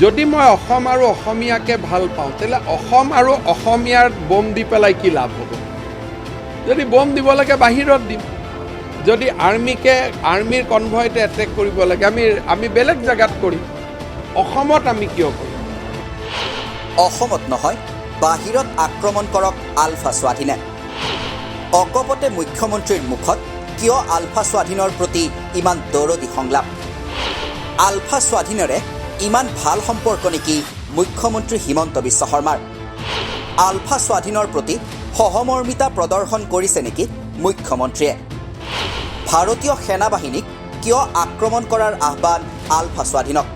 যদি মই অসম আৰু অসমীয়াকে ভাল পাওঁ তেতিয়াহ'লে অসম আৰু অসমীয়াৰ বোম দি পেলাই কি লাভ হ'ব? যদি বোম দিব লাগে বাহিৰত দিম। যদি আৰ্মিৰ কনভয়তে এটেক কৰিব লাগে আমি বেলেগ জেগাত কৰিম। অসমত আমি কিয় কৰিম? অসমত নহয়, বাহিৰত আক্ৰমণ কৰক আলফা স্বাধীনে। অকপতে মুখ্যমন্ত্ৰীৰ মুখত কিয় আলফা স্বাধীনৰ প্ৰতি ইমান দৰদী সংলাপ? আলফা স্বাধীনেৰে ইমান ভাল সম্পৰ্ক নেকি মুখ্যমন্ত্ৰী হিমন্ত বিশ্ব শৰ্মাৰ? আলফা স্বাধীনৰ প্ৰতি সহমৰ্মিতা প্ৰদৰ্শন কৰিছে নেকি মুখ্যমন্ত্ৰীয়ে? ভাৰতীয় সেনাবাহিনীক কিয় আক্ৰমণ কৰাৰ আহ্বান আলফা স্বাধীনক?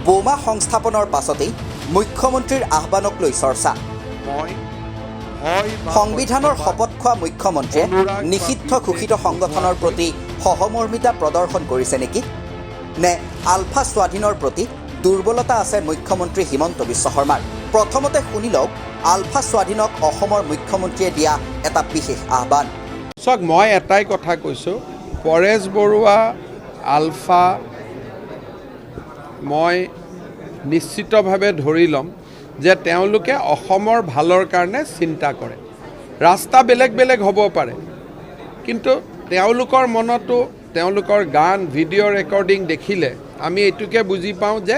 বোমা সংস্থাপনৰ পাছতেই মুখ্যমন্ত্ৰীৰ আহ্বানক লৈ চৰ্চা। সংবিধানৰ শপত খোৱা মুখ্যমন্ত্ৰীয়ে নিষিদ্ধ ঘোষিত সংগঠনৰ প্ৰতি সহমৰ্মিতা প্ৰদৰ্শন কৰিছে নেকি? নে আলফা স্বাধীনৰ প্ৰতি দুৰ্বলতা আছে মুখ্যমন্ত্ৰী হিমন্ত বিশ্ব শৰ্মাৰ? প্ৰথমতে শুনি লওক আলফা স্বাধীনক অসমৰ মুখ্যমন্ত্ৰীয়ে দিয়া এটা বিশেষ আহ্বান। চাওক, মই এটাই কথা কৈছোঁ, পৰেশ বৰুৱা আলফা মই নিশ্চিতভাৱে ধৰি ল'ম যে তেওঁলোকে অসমৰ ভালৰ কাৰণে চিন্তা কৰে। ৰাস্তা বেলেগ বেলেগ হ'ব পাৰে, কিন্তু তেওঁলোকৰ মনতো তেওঁলোকৰ গান ভিডিঅ' ৰেকৰ্ডিং দেখিলে আমি এইটোকে বুজি পাওঁ যে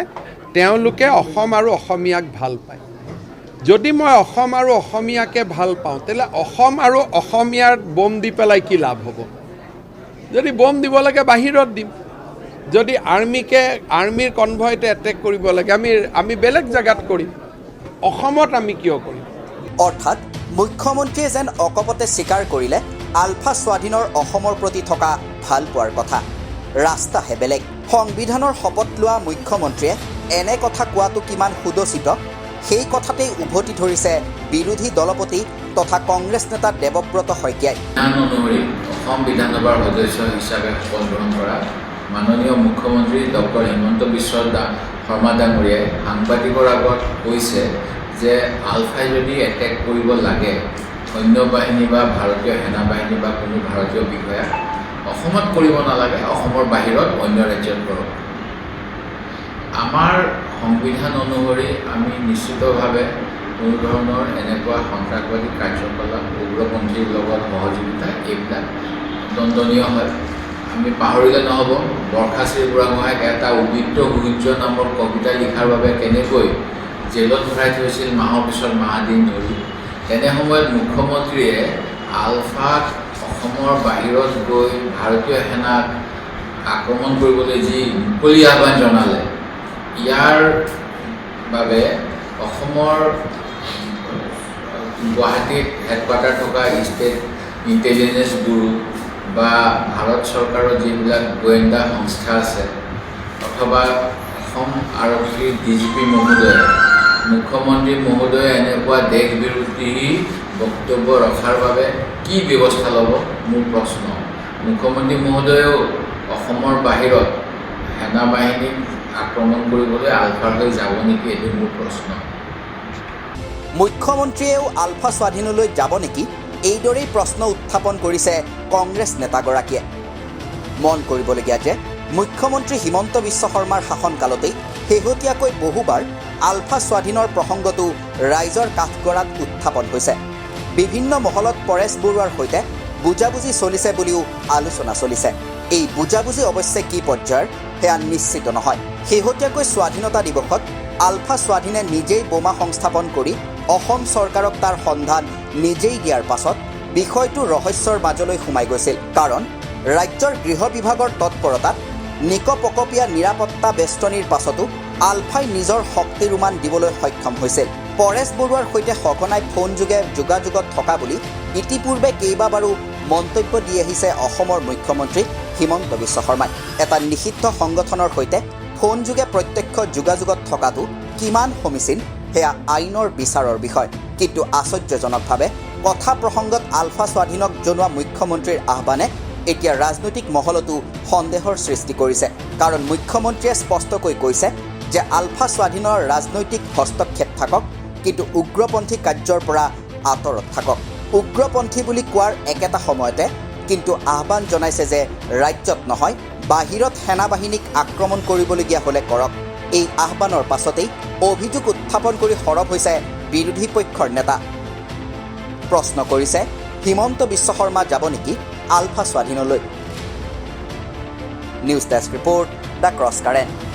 তেওঁলোকে অসম আৰু অসমীয়াক ভাল পায়। যদি মই অসম আৰু অসমীয়াকে ভাল পাওঁ তেতিয়াহ'লে অসম আৰু অসমীয়াৰ বোম দি পেলাই কি লাভ হ'ব? যদি বোম দিব লাগে বাহিৰত দিম। যদি আৰ্মিৰ কনভয়তে এটেক কৰিব লাগে আমি বেলেগ জেগাত কৰিম। অসমত আমি কিয় কৰিম? অৰ্থাৎ মুখ্যমন্ত্ৰীয়ে যেন অকপতে স্বীকাৰ কৰিলে আলফা স্বাধীনৰ অসমৰ প্ৰতি থকা ভাল পোৱাৰ কথা। ৰাস্তাহে বেলেগ। সংবিধানৰ শপত লোৱা মুখ্যমন্ত্ৰীয়ে এনে কথা কোৱাটো কিমান সুদচিত সেই কথাতেই উভতি ধৰিছে বিৰোধী দলপতি তথা কংগ্ৰেছ নেতা দেৱব্ৰত শইকীয়াই। অনুসৰি অসম বিধানসভাৰ সদস্য হিচাপে শপত গ্ৰহণ কৰা মাননীয় মুখ্যমন্ত্ৰী ডক্টৰ হিমন্ত বিশ্ব শৰ্মা ডাঙৰীয়াই সাংবাদিকৰ আগত কৈছে যে আলফাই যদি এটেক কৰিব লাগে সৈন্য বাহিনী বা ভাৰতীয় সেনাবাহিনী বা কোনো ভাৰতীয় বিষয়া, অসমত কৰিব নালাগে, অসমৰ বাহিৰত অন্য ৰাজ্যত কৰক। আমাৰ সংবিধান অনুসৰি আমি নিশ্চিতভাৱে কোনো ধৰণৰ এনেকুৱা সন্ত্ৰাসবাদী কাৰ্যকলাপ, উগ্ৰপন্থীৰ লগত সহযোগিতা এইবিলাক দণ্ডনীয় হয়। আমি পাহৰিলে নহ'ব, বৰখাচি বুঢ়াগোহাঁইক এটা উদ্বৃত্ত সূৰ্য নামৰ কবিতা লিখাৰ বাবে কেনেকৈ জেলত ভৰাই থৈছিল মাহৰ পিছত মাহ দিন ধৰি। তেনে সময়ত মুখ্যমন্ত্ৰীয়ে আলফাক অসমৰ বাহিৰত গৈ ভাৰতীয় সেনাক আক্ৰমণ কৰিবলৈ যি মুকলি আহ্বান জনালে, ইয়াৰ বাবে অসমৰ গুৱাহাটীত হেডকোৱাৰ্টাৰ থকা ষ্টেট ইণ্টেলিজেঞ্চ ব্যুৰো বা ভাৰত চৰকাৰৰ যিবিলাক গোয়েন্দা সংস্থা আছে অথবা অসম আৰক্ষীৰ DGP মহোদয়ে, মুখ্যমন্ত্ৰী মহোদয়ে এনেকুৱা দেশ বিৰোধী বক্তব্য ৰখাৰ বাবে কি ব্যৱস্থা ল'ব মোৰ প্ৰশ্ন। মুখ্যমন্ত্ৰী মহোদয়েও অসমৰ বাহিৰত সেনাবাহিনীক আক্ৰমণ কৰিবলৈ আলফাৰ হৈ যাব নেকি, এইটো মোৰ প্ৰশ্ন। মুখ্যমন্ত্ৰীয়েও আলফা স্বাধীনলৈ যাব নেকি? এইদৰেই প্ৰশ্ন উত্থাপন কৰিছে কংগ্ৰেছ নেতাগৰাকীয়ে। মন কৰিবলগীয়া যে মুখ্যমন্ত্ৰী হিমন্ত বিশ্ব শৰ্মাৰ শাসনকালতেই শেহতীয়াকৈ বহুবাৰ আলফা স্বাধীনৰ প্ৰসংগটো ৰাইজৰ কাঠগড়াত উত্থাপন হৈছে। বিভিন্ন মহলত পৰেশ বৰুৱাৰ সৈতে বুজাবুজি চলিছে বুলিও আলোচনা চলিছে। এই বুজাবুজি অৱশ্যে কি পৰ্যায়ৰ সেয়া নিশ্চিত নহয়। শেহতীয়াকৈ স্বাধীনতা দিৱসত আলফা স্বাধীনে নিজেই বোমা সংস্থাপন কৰি অসম চৰকাৰক তাৰ সন্ধান নিজেই দিয়াৰ পাছত বিষয়টো ৰহস্যৰ মাজলৈ সোমাই গৈছিল। কাৰণ ৰাজ্যৰ গৃহ বিভাগৰ তৎপৰতাত নিকপকপীয়া নিৰাপত্তা বেষ্টনীৰ পাছতো আলফাই নিজৰ শক্তিৰ উমান দিবলৈ সক্ষম হৈছিল। পৰেশ বৰুৱাৰ সৈতে সঘনাই ফোনযোগে যোগাযোগত থকা বুলি ইতিপূৰ্বে কেইবাবাৰো মন্তব্য দি আহিছে অসমৰ মুখ্যমন্ত্ৰী হিমন্ত বিশ্ব শৰ্মাই। এটা নিষিদ্ধ সংগঠনৰ সৈতে ফোনযোগে প্ৰত্যক্ষ যোগাযোগত থকাটো কিমান সমীচীন সেয়া আইনৰ বিচাৰৰ বিষয়। কিন্তু আশ্চৰ্যজনকভাৱে কথা প্ৰসংগত আলফা স্বাধীনক জনোৱা মুখ্যমন্ত্ৰীৰ আহ্বানে এতিয়া ৰাজনৈতিক মহলতো সন্দেহৰ সৃষ্টি কৰিছে। কাৰণ মুখ্যমন্ত্ৰীয়ে স্পষ্টকৈ কৈছে যে আলফা স্বাধীনৰ ৰাজনৈতিক হস্তক্ষেপ থাকক, কিন্তু উগ্ৰপন্থী কাৰ্যৰ পৰা আঁতৰত থাকক। উগ্ৰপন্থী বুলি কোৱাৰ একেটা সময়তে কিন্তু আহ্বান জনাইছে যে ৰাজ্যত নহয় বাহিৰত সেনাবাহিনীক আক্ৰমণ কৰিবলগীয়া হ'লে কৰক, এই আহ্বানৰ পাছতেই অভিযোগ উত্থাপন কৰি সৰব হৈছে বিৰোধী পক্ষৰ নেতা। প্ৰশ্ন কৰিছে হিমন্ত বিশ্ব শৰ্মা যাব নেকি আলফা স্বাধীনলৈ। News desk report the cross current.